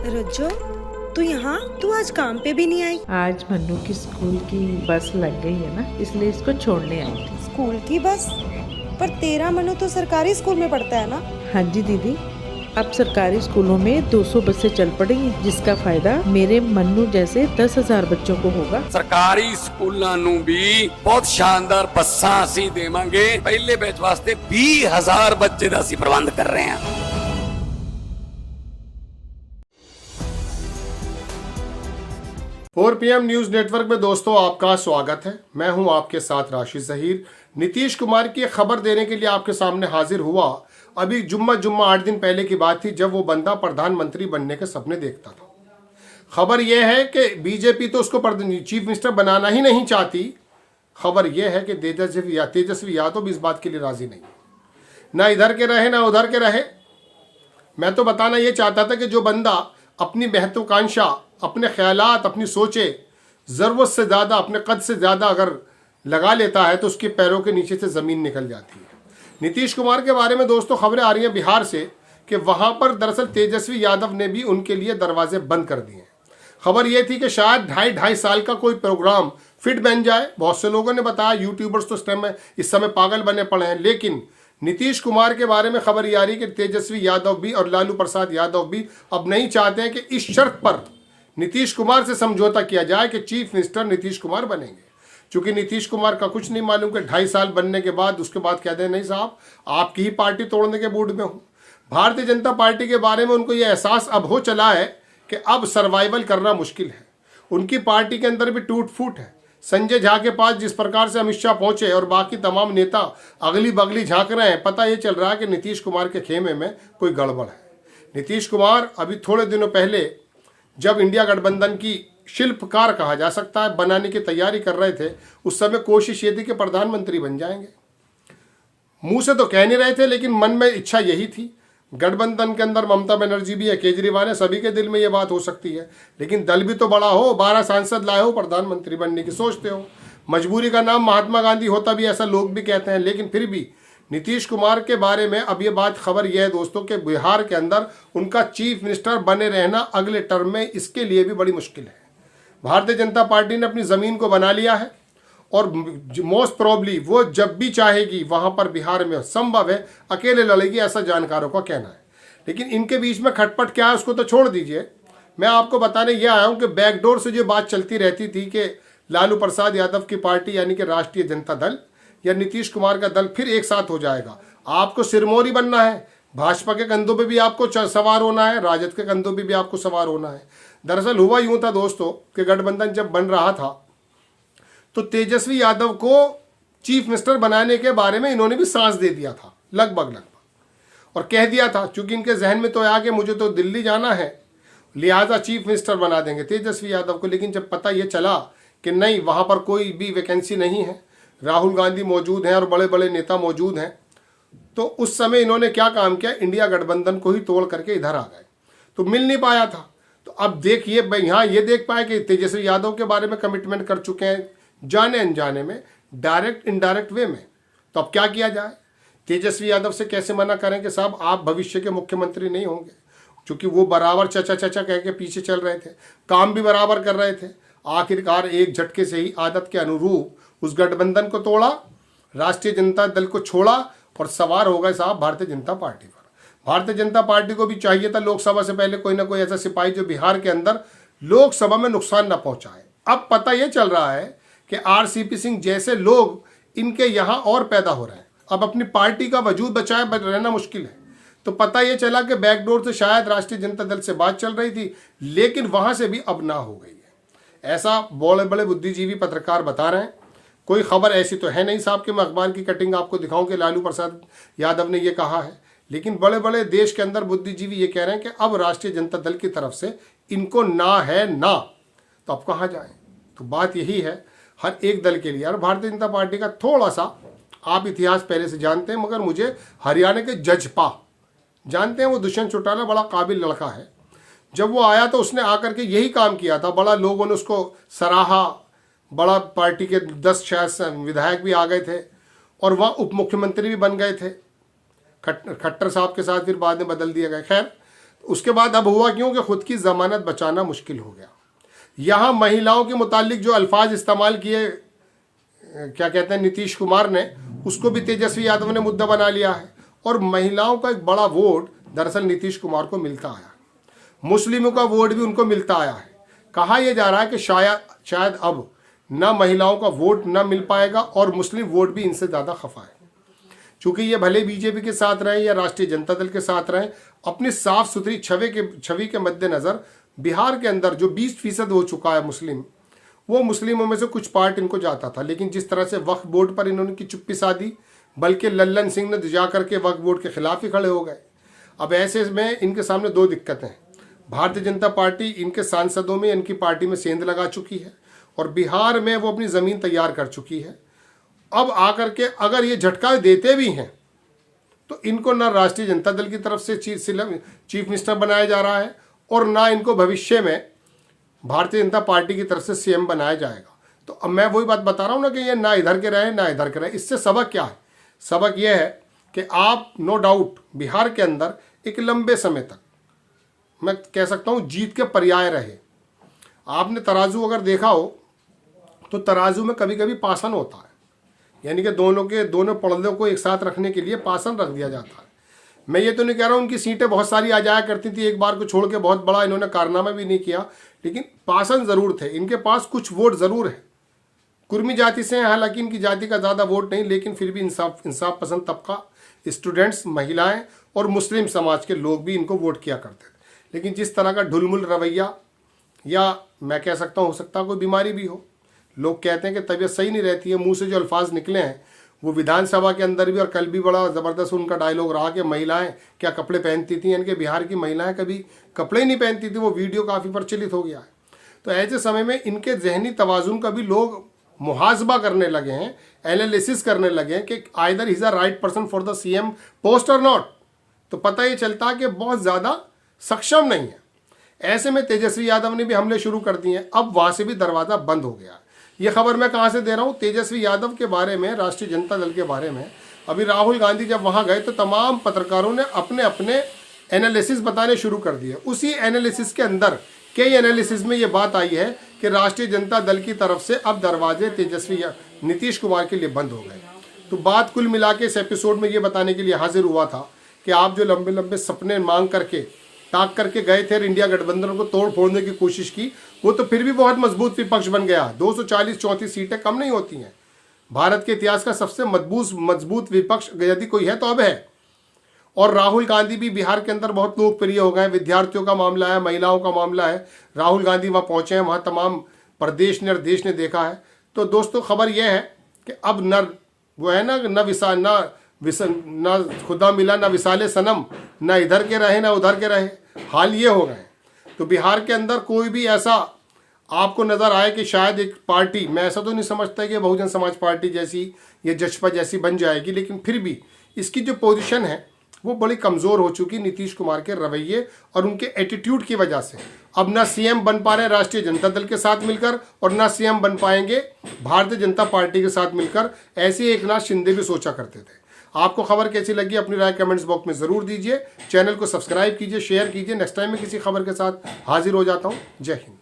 रज्जो, तू यहाँ? तू आज काम पे भी नहीं आई? आज मन्नू की स्कूल की बस लग गई है ना, इसलिए इसको छोड़ने आई थी। स्कूल की बस? पर तेरा मन्नू तो सरकारी स्कूल में पढ़ता है ना? हाँ जी दीदी, अब सरकारी स्कूलों में 200 बसें चल पड़ी हैं, जिसका फायदा मेरे मन्नू जैसे 10,000 बच्चों को होगा। सरकारी स्कूलों ਨੂੰ भी बहुत शानदार बसां ਅਸੀਂ ਦੇਵਾਂਗੇ। ਪਹਿਲੇ ਬੈਚ ਵਾਸਤੇ 20,000 ਬੱਚੇ ਦਾ ਅਸੀਂ ਪ੍ਰਬੰਧ ਕਰ ਰਹੇ ਹਾਂ। 4 PM न्यूज नेटवर्क में दोस्तों आपका स्वागत है। मैं हूं आपके साथ राशिद जहीर। नीतीश कुमार की खबर देने के लिए आपके सामने हाजिर हुआ। अभी जुम्मा 8 दिन पहले की बात थी जब वो बंदा प्रधानमंत्री बनने के सपने देखता था। खबर यह है कि बीजेपी तो उसको चीफ मिनिस्टर बनाना ही नहीं चाहती। खबर यह है कि तेजस्वी यादव भी इस बात के लिए राजी नहीं, ना इधर के रहे ना उधर के रहे। मैं तो बताना ये चाहता था कि जो बंदा अपनी महत्वाकांक्षा, अपने ख्यालात, अपनी सोचे ज़रूरत से ज़्यादा, अपने कद से ज़्यादा अगर लगा लेता है तो उसके पैरों के नीचे से ज़मीन निकल जाती है। नीतीश कुमार के बारे में दोस्तों खबरें आ रही हैं बिहार से कि वहाँ पर दरअसल तेजस्वी यादव ने भी उनके लिए दरवाजे बंद कर दिए। खबर ये थी कि शायद 2.5 साल का कोई प्रोग्राम फिट बन जाए। बहुत से लोगों ने बताया, यूट्यूबर्स तो इस समय पागल बने पड़े हैं। लेकिन नीतीश कुमार के बारे में खबर ये आ रही कि तेजस्वी यादव भी और लालू प्रसाद यादव भी अब नहीं चाहते हैं कि इस शर्त पर नीतीश कुमार से समझौता किया जाए कि चीफ मिनिस्टर नीतीश कुमार बनेंगे। चूंकि नीतीश कुमार का कुछ नहीं मालूम कि 2.5 साल बनने के बाद उसके बाद कह दें नहीं साहब आपकी ही पार्टी तोड़ने के मूड में हूँ। भारतीय जनता पार्टी के बारे में उनको ये एहसास अब हो चला है कि अब सर्वाइवल करना मुश्किल है। उनकी पार्टी के अंदर भी टूट फूट है। संजय झा के पास जिस प्रकार से अमित शाह पहुंचे और बाकी तमाम नेता अगली बगली झांक रहे हैं, पता ये चल रहा है कि नीतीश कुमार के खेमे में कोई गड़बड़ है। नीतीश कुमार अभी थोड़े दिनों पहले जब इंडिया गठबंधन की शिल्पकार कहा जा सकता है बनाने की तैयारी कर रहे थे, उस समय कोशिश ये थी कि प्रधानमंत्री बन जाएंगे। मुंह से तो कह नहीं रहे थे लेकिन मन में इच्छा यही थी। गठबंधन के अंदर ममता बनर्जी भी है, केजरीवाल है, सभी के दिल में ये बात हो सकती है। लेकिन दल भी तो बड़ा हो, 12 सांसद लाए हो, प्रधानमंत्री बनने की सोचते हो। मजबूरी का नाम महात्मा गांधी होता भी, ऐसा लोग भी कहते हैं। लेकिन फिर भी नीतीश कुमार के बारे में अब ये बात खबर यह है दोस्तों कि बिहार के अंदर उनका चीफ मिनिस्टर बने रहना अगले टर्म में इसके लिए भी बड़ी मुश्किल है। भारतीय जनता पार्टी ने अपनी ज़मीन को बना लिया है और मोस्ट प्रोबेबली वो जब भी चाहेगी वहाँ पर बिहार में संभव है अकेले लड़ेगी, ऐसा जानकारों का कहना है। लेकिन इनके बीच में खटपट क्या है उसको तो छोड़ दीजिए। मैं आपको बताने ये आया हूँ कि बैकडोर से जो बात चलती रहती थी कि लालू प्रसाद यादव की पार्टी यानी कि राष्ट्रीय जनता दल या नीतीश कुमार का दल फिर एक साथ हो जाएगा। आपको सिरमौरी बनना है, भाजपा के कंधों पे भी आपको सवार होना है, राजद के कंधों पे भी आपको सवार होना है। दरअसल हुआ यूं था दोस्तों कि गठबंधन जब बन रहा था तो तेजस्वी यादव को चीफ मिनिस्टर बनाने के बारे में इन्होंने भी सांस दे दिया था लगभग और कह दिया था, चूंकि इनके जहन में तो आया कि मुझे तो दिल्ली जाना है लिहाजा चीफ मिनिस्टर बना देंगे तेजस्वी यादव को। लेकिन जब पता ये चला कि नहीं वहाँ पर कोई भी वैकेंसी नहीं है, राहुल गांधी मौजूद हैं और बड़े बड़े नेता मौजूद हैं, तो उस समय इन्होंने क्या काम किया, इंडिया गठबंधन को ही तोड़ करके इधर आ गए। तो मिल नहीं पाया था। तो अब देखिए यहाँ ये देख पाए कि तेजस्वी यादव के बारे में कमिटमेंट कर चुके हैं जाने अनजाने में, डायरेक्ट इनडायरेक्ट वे में। तो अब क्या किया जाए, तेजस्वी यादव से कैसे मना करें कि साहब आप भविष्य के मुख्यमंत्री नहीं होंगे, क्योंकि वो बराबर चचा चचा कह के पीछे चल रहे थे, काम भी बराबर कर रहे थे। आखिरकार एक झटके से ही आदत के अनुरूप उस गठबंधन को तोड़ा, राष्ट्रीय जनता दल को छोड़ा और सवार हो गए साहब भारतीय जनता पार्टी पर। भारतीय जनता पार्टी को भी चाहिए था लोकसभा से पहले कोई ना कोई ऐसा सिपाही जो बिहार के अंदर लोकसभा में नुकसान न पहुंचाए। अब पता यह चल रहा है कि RCP सिंह जैसे लोग इनके यहाँ और पैदा हो रहे हैं। अब अपनी पार्टी का वजूद बचाए रहना मुश्किल है। तो पता यह चला कि बैकडोर से शायद राष्ट्रीय जनता दल से बात चल रही थी, लेकिन वहां से भी अब ना हो गई है, ऐसा बड़े बड़े बुद्धिजीवी पत्रकार बता रहे हैं। कोई खबर ऐसी तो है नहीं साहब कि मैं अखबार की कटिंग आपको दिखाऊं कि लालू प्रसाद यादव ने ये कहा है। लेकिन बड़े बड़े देश के अंदर बुद्धिजीवी ये कह रहे हैं कि अब राष्ट्रीय जनता दल की तरफ से इनको ना है ना, तो अब कहाँ जाए। तो बात यही है हर एक दल के लिए। और भारतीय जनता पार्टी का थोड़ा सा आप इतिहास पहले से जानते हैं, मगर मुझे हरियाणा के जजपा जानते हैं, वो दुष्यंत चौटाला बड़ा काबिल लड़का है। जब वो आया तो उसने आकर के यही काम किया था, बड़ा लोगों ने उसको सराहा, बड़ा पार्टी के 10 शायद विधायक भी आ गए थे और वहाँ उप मुख्यमंत्री भी बन गए थे। खट्टर साहब के साथ फिर बाद में बदल दिया गया। खैर उसके बाद अब हुआ क्यों कि खुद की जमानत बचाना मुश्किल हो गया। यहाँ महिलाओं के मुतालिक जो अल्फाज इस्तेमाल किए, क्या कहते हैं, नीतीश कुमार ने, उसको भी तेजस्वी यादव ने मुद्दा बना लिया है। और महिलाओं का एक बड़ा वोट दरअसल नीतीश कुमार को मिलता आया, मुस्लिमों का वोट भी उनको मिलता आया है। कहा यह जा रहा है कि शायद अब ना महिलाओं का वोट ना मिल पाएगा और मुस्लिम वोट भी इनसे ज़्यादा खफा है। चूंकि ये भले बीजेपी के साथ रहें या राष्ट्रीय जनता दल के साथ रहें, अपनी साफ सुथरी छवि के मद्देनज़र बिहार के अंदर जो 20% हो चुका है मुस्लिम, वो मुस्लिमों में से कुछ पार्ट इनको जाता था। लेकिन जिस तरह से वक्फ बोर्ड पर इन्होंने की चुप्पी साधी, बल्कि लल्लन सिंह ने जा करके वक्फ बोर्ड के खिलाफ ही खड़े हो गए। अब ऐसे में इनके सामने दो दिक्कतें हैं। भारतीय जनता पार्टी इनके सांसदों में, इनकी पार्टी में सेंध लगा चुकी है और बिहार में वो अपनी ज़मीन तैयार कर चुकी है। अब आकर के अगर ये झटका देते भी हैं तो इनको ना राष्ट्रीय जनता दल की तरफ से चीफ मिनिस्टर बनाया जा रहा है और ना इनको भविष्य में भारतीय जनता पार्टी की तरफ से सीएम बनाया जाएगा। तो अब मैं वही बात बता रहा हूँ ना कि ये ना इधर के रहे ना इधर के रहे। इससे सबक क्या है? सबक यह है कि आप नो डाउट बिहार के अंदर एक लंबे समय तक, मैं कह सकता हूँ, जीत के पर्याय रहे। आपने तराजू अगर देखा हो तो तराजू में कभी कभी पासन होता है, यानी कि दोनों पड़दों को एक साथ रखने के लिए पासन रख दिया जाता है। मैं ये तो नहीं कह रहा हूँ उनकी सीटें बहुत सारी आ जाया करती थी, एक बार को छोड़ के बहुत बड़ा इन्होंने कारनामा भी नहीं किया, लेकिन पासन ज़रूर थे। इनके पास कुछ वोट ज़रूर है, कुर्मी जाति से हैं, हालांकि इनकी जाति का ज़्यादा वोट नहीं, लेकिन फिर भी इंसाफ पसंद तबका, स्टूडेंट्स, महिलाएं और मुस्लिम समाज के लोग भी इनको वोट किया करते थे। लेकिन जिस तरह का ढुलमुल रवैया, या मैं कह सकता हूँ हो सकता कोई बीमारी भी हो, लोग कहते हैं कि तबीयत सही नहीं रहती है, मुंह से जो अल्फाज निकले हैं वो विधानसभा के अंदर भी और कल भी बड़ा ज़बरदस्त उनका डायलॉग रहा कि महिलाएं क्या कपड़े पहनती थी, यानी कि बिहार की महिलाएं कभी कपड़े ही नहीं पहनती थी। वो वीडियो काफ़ी प्रचलित हो गया है। तो ऐसे समय में इनके जहनी तवाजुन का भी लोग मुहासबा करने लगे हैं, एनालिसिस करने लगे हैं कि either is a right person for the CM post और नॉट। तो पता ये चलता कि बहुत ज़्यादा सक्षम नहीं है। ऐसे में तेजस्वी यादव ने भी हमले शुरू कर दिए हैं। अब वहाँ से भी दरवाज़ा बंद हो गया। ये खबर मैं कहाँ से दे रहा हूँ? तेजस्वी यादव के बारे में, राष्ट्रीय जनता दल के बारे में। अभी राहुल गांधी जब वहाँ गए तो तमाम पत्रकारों ने अपने अपने एनालिसिस बताने शुरू कर दिए। उसी एनालिसिस के अंदर कई एनालिसिस में ये बात आई है कि राष्ट्रीय जनता दल की तरफ से अब दरवाजे नीतीश कुमार के लिए बंद हो गए। तो बात कुल मिला के इस एपिसोड में ये बताने के लिए हाजिर हुआ था कि आप जो लंबे लंबे सपने मांग करके ताक करके गए थे और इंडिया गठबंधन को तोड़ फोड़ने की कोशिश की, वो तो फिर भी बहुत मजबूत विपक्ष बन गया। 240-34 सीटें कम नहीं होती हैं। भारत के इतिहास का सबसे मजबूत विपक्ष यदि कोई है तो अब है। और राहुल गांधी भी बिहार के अंदर बहुत लोकप्रिय हो गए। विद्यार्थियों का मामला है, महिलाओं का मामला है, राहुल गांधी वहाँ पहुँचे हैं, वहाँ तमाम प्रदेश ने और देश ने देखा है। तो दोस्तों खबर यह है कि अब ना खुदा मिला ना विसाले सनम, ना इधर के रहे ना उधर के रहे, हाल ये हो गए। तो बिहार के अंदर कोई भी ऐसा आपको नज़र आए कि शायद एक पार्टी, मैं ऐसा तो नहीं समझता कि बहुजन समाज पार्टी जैसी या जसपा जैसी बन जाएगी, लेकिन फिर भी इसकी जो पोजीशन है वो बड़ी कमज़ोर हो चुकी नीतीश कुमार के रवैये और उनके एटीट्यूड की वजह से। अब ना सीएम बन पा रहे राष्ट्रीय जनता दल के साथ मिलकर और ना सीएम बन पाएंगे भारतीय जनता पार्टी के साथ मिलकर, ऐसे एकनाथ शिंदे भी सोचा करते थे। आपको खबर कैसी लगी अपनी राय कमेंट्स बॉक्स में ज़रूर दीजिए। चैनल को सब्सक्राइब कीजिए, शेयर कीजिए। नेक्स्ट टाइम में किसी खबर के साथ हाजिर हो जाता हूँ। जय हिंद।